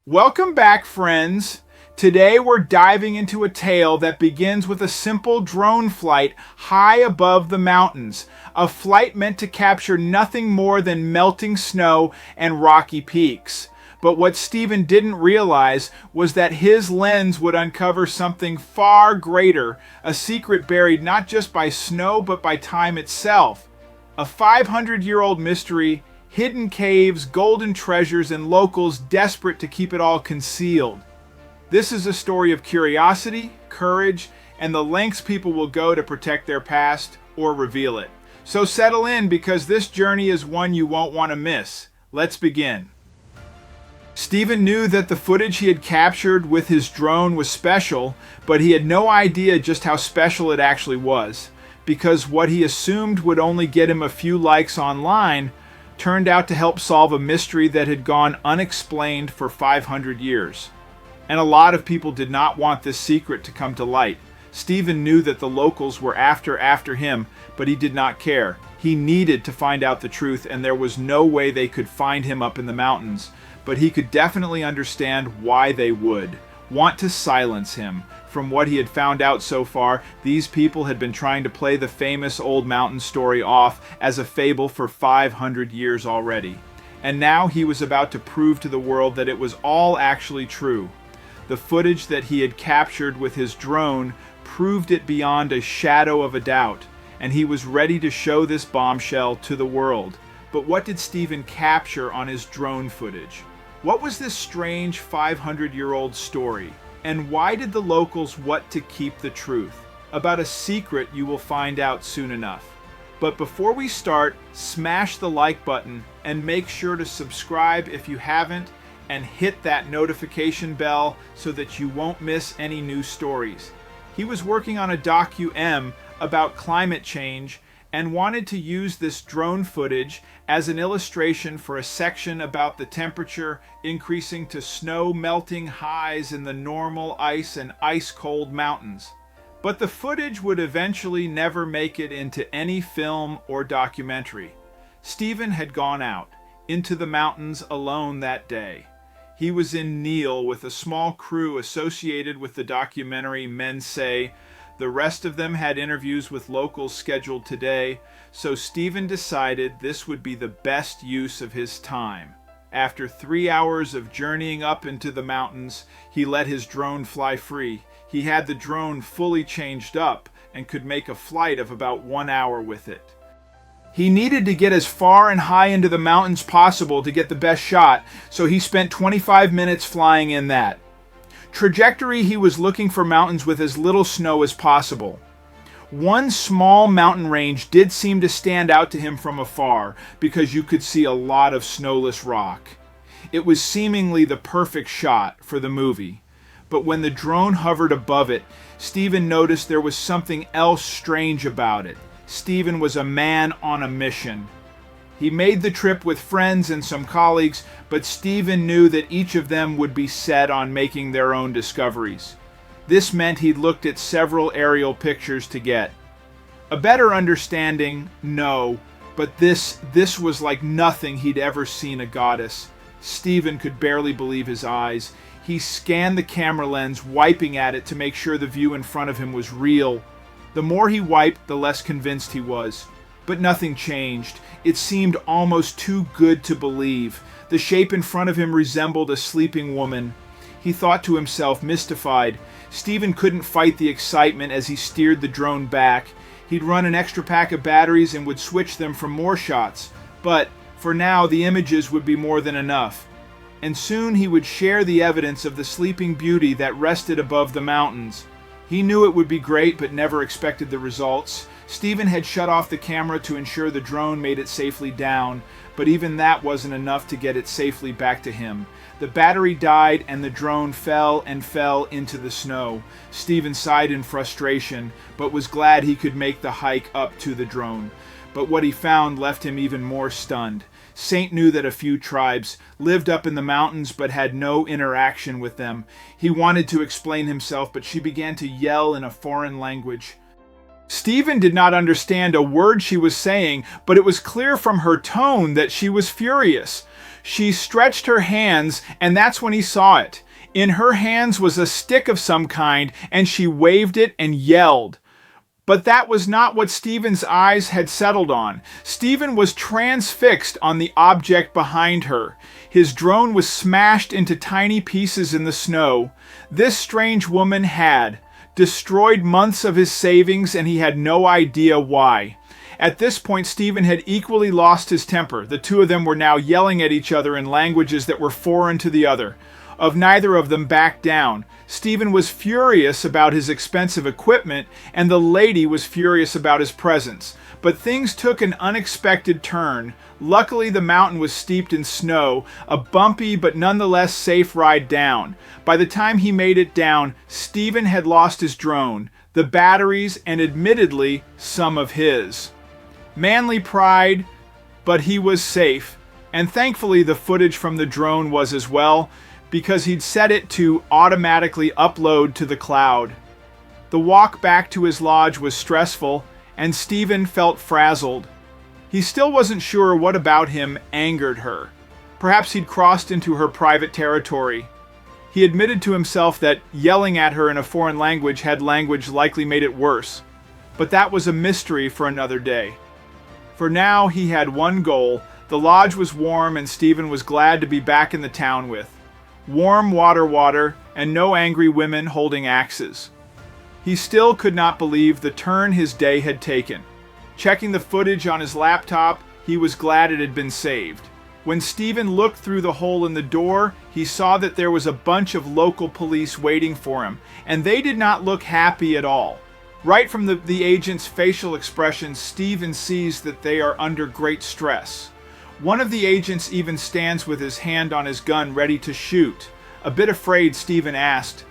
Welcome back, friends. Today we're diving into a tale that begins with a simple drone flight high above the mountains, a flight meant to capture nothing more than melting snow and rocky peaks. But what Stephen didn't realize was that his lens would uncover something far greater, a secret buried not just by snow but by time itself. A 500-year-old mystery, hidden caves, golden treasures, and locals desperate to keep it all concealed. This is a story of curiosity, courage, and the lengths people will go to protect their past or reveal it. So settle in, because this journey is one you won't want to miss. Let's begin. Stephen knew that the footage he had captured with his drone was special, but he had no idea just how special it actually was, because what he assumed would only get him a few likes online turned out to help solve a mystery that had gone unexplained for 500 years. And a lot of people did not want this secret to come to light. Stephen knew that the locals were after him, but he did not care. He needed to find out the truth, and there was no way they could find him up in the mountains. But he could definitely understand why they would want to silence him. From what he had found out so far, these people had been trying to play the famous old mountain story off as a fable for 500 years already. And now he was about to prove to the world that it was all actually true. The footage that he had captured with his drone proved it beyond a shadow of a doubt, and he was ready to show this bombshell to the world. But what did Stephen capture on his drone footage? What was this strange 500-year-old story? And why did the locals want to keep the truth? About a secret you will find out soon enough. But before we start, smash the like button and make sure to subscribe if you haven't, and hit that notification bell so that you won't miss any new stories. He was working on a docu-M about climate change and wanted to use this drone footage as an illustration for a section about the temperature increasing to snow melting highs in the normal ice and ice-cold mountains. But the footage would eventually never make it into any film or documentary. Stephen had gone out into the mountains alone that day. He was in Neil with a small crew associated with the documentary Men Say. The rest of them had interviews with locals scheduled today, so Stephen decided this would be the best use of his time. After 3 hours of journeying up into the mountains, he let his drone fly free. He had the drone fully changed up and could make a flight of about 1 hour with it. He needed to get as far and high into the mountains possible to get the best shot, so he spent 25 minutes flying in that. Trajectory, he was looking for mountains with as little snow as possible. One small mountain range did seem to stand out to him from afar, because you could see a lot of snowless rock. It was seemingly the perfect shot for the movie. But when the drone hovered above it, Stephen noticed there was something else strange about it. Stephen was a man on a mission. He made the trip with friends and some colleagues, but Stephen knew that each of them would be set on making their own discoveries. This meant he'd looked at several aerial pictures to get a better understanding. No, but this was like nothing he'd ever seen a goddess. Stephen could barely believe his eyes. He scanned the camera lens, wiping at it to make sure the view in front of him was real. The more he wiped, the less convinced he was. But nothing changed. It seemed almost too good to believe. The shape in front of him resembled a sleeping woman. He thought to himself, mystified. Stephen couldn't fight the excitement as he steered the drone back. He'd run an extra pack of batteries and would switch them for more shots. But for now, the images would be more than enough. And soon he would share the evidence of the sleeping beauty that rested above the mountains. He knew it would be great, but never expected the results. Stephen had shut off the camera to ensure the drone made it safely down, but even that wasn't enough to get it safely back to him. The battery died and the drone fell and fell into the snow. Stephen sighed in frustration, but was glad he could make the hike up to the drone. But what he found left him even more stunned. Saint knew that a few tribes lived up in the mountains but had no interaction with them. He wanted to explain himself, but she began to yell in a foreign language. Stephen did not understand a word she was saying, but it was clear from her tone that she was furious. She stretched her hands, and that's when he saw it. In her hands was a stick of some kind, and she waved it and yelled. But that was not what Stephen's eyes had settled on. Stephen was transfixed on the object behind her. His drone was smashed into tiny pieces in the snow. This strange woman had destroyed months of his savings, and he had no idea why. At this point, Stephen had equally lost his temper. The two of them were now yelling at each other in languages that were foreign to the other. Of neither of them backed down. Stephen was furious about his expensive equipment, and the lady was furious about his presence. But things took an unexpected turn. Luckily, the mountain was steeped in snow, a bumpy but nonetheless safe ride down. By the time he made it down, Stephen had lost his drone, the batteries, and admittedly, some of his. Manly pride, but he was safe, and thankfully the footage from the drone was as well, because he'd set it to automatically upload to the cloud. The walk back to his lodge was stressful, and Stephen felt frazzled. He still wasn't sure what about him angered her. Perhaps he'd crossed into her private territory. He admitted to himself that yelling at her in a foreign language had language likely made it worse. But that was a mystery for another day. For now, he had one goal. The lodge was warm, and Stephen was glad to be back in the town with warm water, and no angry women holding axes. He still could not believe the turn his day had taken. Checking the footage on his laptop, he was glad it had been saved. When Stephen looked through the hole in the door, he saw that there was a bunch of local police waiting for him, and they did not look happy at all. Right from the agent's facial expressions, Stephen sees that they are under great stress. One of the agents even stands with his hand on his gun ready to shoot. A bit afraid, Stephen asked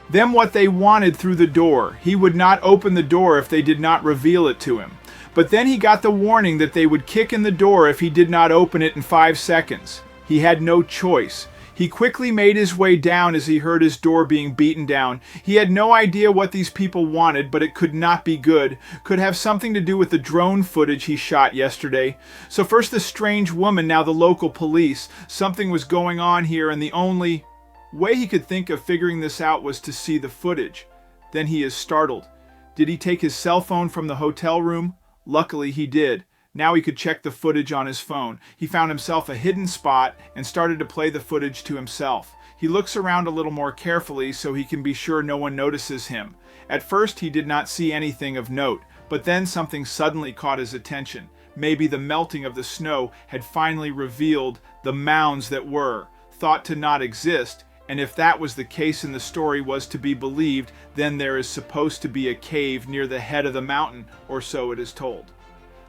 them what they wanted through the door. He would not open the door if they did not reveal it to him. But then he got the warning that they would kick in the door if he did not open it in 5 seconds. He had no choice. He quickly made his way down as he heard his door being beaten down. He had no idea what these people wanted, but it could not be good. Could have something to do with the drone footage he shot yesterday. So first the strange woman, now the local police. Something was going on here, and the only way he could think of figuring this out was to see the footage. Then he is startled. Did he take his cell phone from the hotel room? Luckily he did. Now he could check the footage on his phone. He found himself a hidden spot and started to play the footage to himself. He looks around a little more carefully so he can be sure no one notices him. At first he did not see anything of note, but then something suddenly caught his attention. Maybe the melting of the snow had finally revealed the mounds that were thought to not exist, and if that was the case and the story was to be believed, then there is supposed to be a cave near the head of the mountain, or so it is told.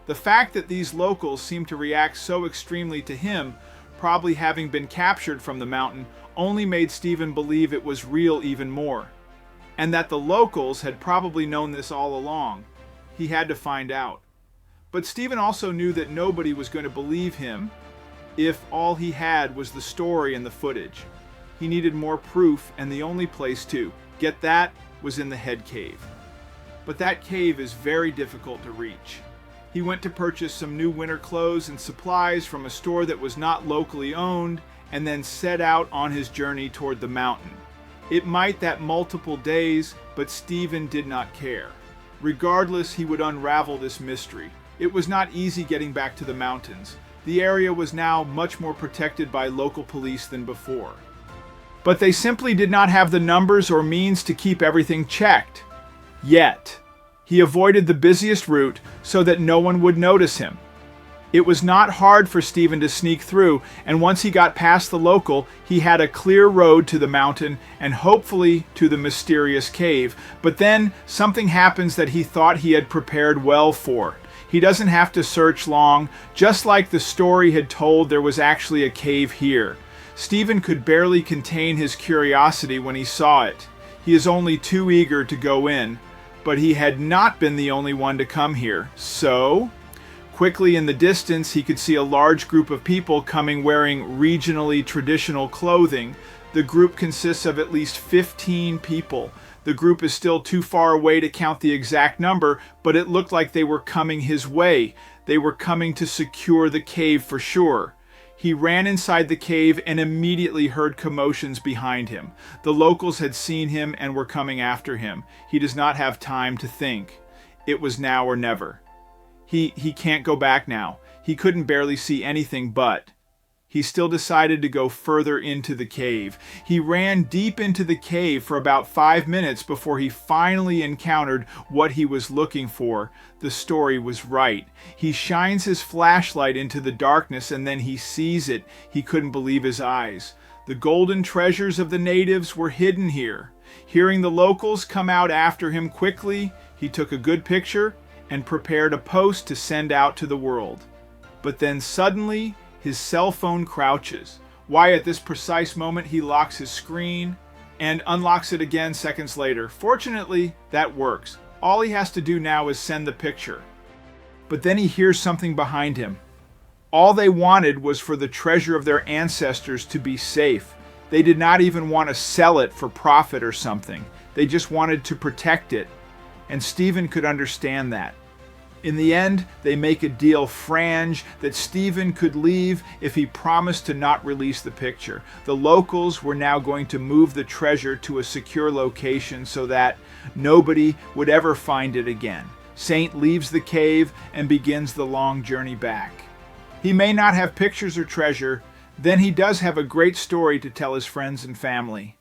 The fact that these locals seemed to react so extremely to him, probably having been captured from the mountain, only made Stephen believe it was real even more. And that the locals had probably known this all along. He had to find out. But Stephen also knew that nobody was going to believe him if all he had was the story and the footage. He needed more proof, and the only place to get that was in the head cave. But that cave is very difficult to reach. He went to purchase some new winter clothes and supplies from a store that was not locally owned, and then set out on his journey toward the mountain. It might that multiple days, but Stephen did not care. Regardless, he would unravel this mystery. It was not easy getting back to the mountains. The area was now much more protected by local police than before. But they simply did not have the numbers or means to keep everything checked. Yet. He avoided the busiest route so that no one would notice him. It was not hard for Stephen to sneak through, and once he got past the local, he had a clear road to the mountain and hopefully to the mysterious cave. But then something happens that he thought he had prepared well for. He doesn't have to search long. Just like the story had told, there was actually a cave here. Stephen could barely contain his curiosity when he saw it. He is only too eager to go in. But he had not been the only one to come here. So, quickly in the distance, he could see a large group of people coming wearing regionally traditional clothing. The group consists of at least 15 people. The group is still too far away to count the exact number, but it looked like they were coming his way. They were coming to secure the cave for sure. He ran inside the cave and immediately heard commotions behind him. The locals had seen him and were coming after him. He does not have time to think. It was now or never. He can't go back now. He couldn't barely see anything but. He still decided to go further into the cave. He ran deep into the cave for about 5 minutes before he finally encountered what he was looking for. The story was right. He shines his flashlight into the darkness and then he sees it. He couldn't believe his eyes. The golden treasures of the natives were hidden here. Hearing the locals come out after him quickly, he took a good picture and prepared a post to send out to the world. But then suddenly, his cell phone crouches. Why, at this precise moment, he locks his screen and unlocks it again seconds later. Fortunately, that works. All he has to do now is send the picture. But then he hears something behind him. All they wanted was for the treasure of their ancestors to be safe. They did not even want to sell it for profit or something. They just wanted to protect it. And Stephen could understand that. In the end, they make a deal frange that Stephen could leave if he promised to not release the picture. The locals were now going to move the treasure to a secure location so that nobody would ever find it again. Saint leaves the cave and begins the long journey back. He may not have pictures or treasure, then he does have a great story to tell his friends and family.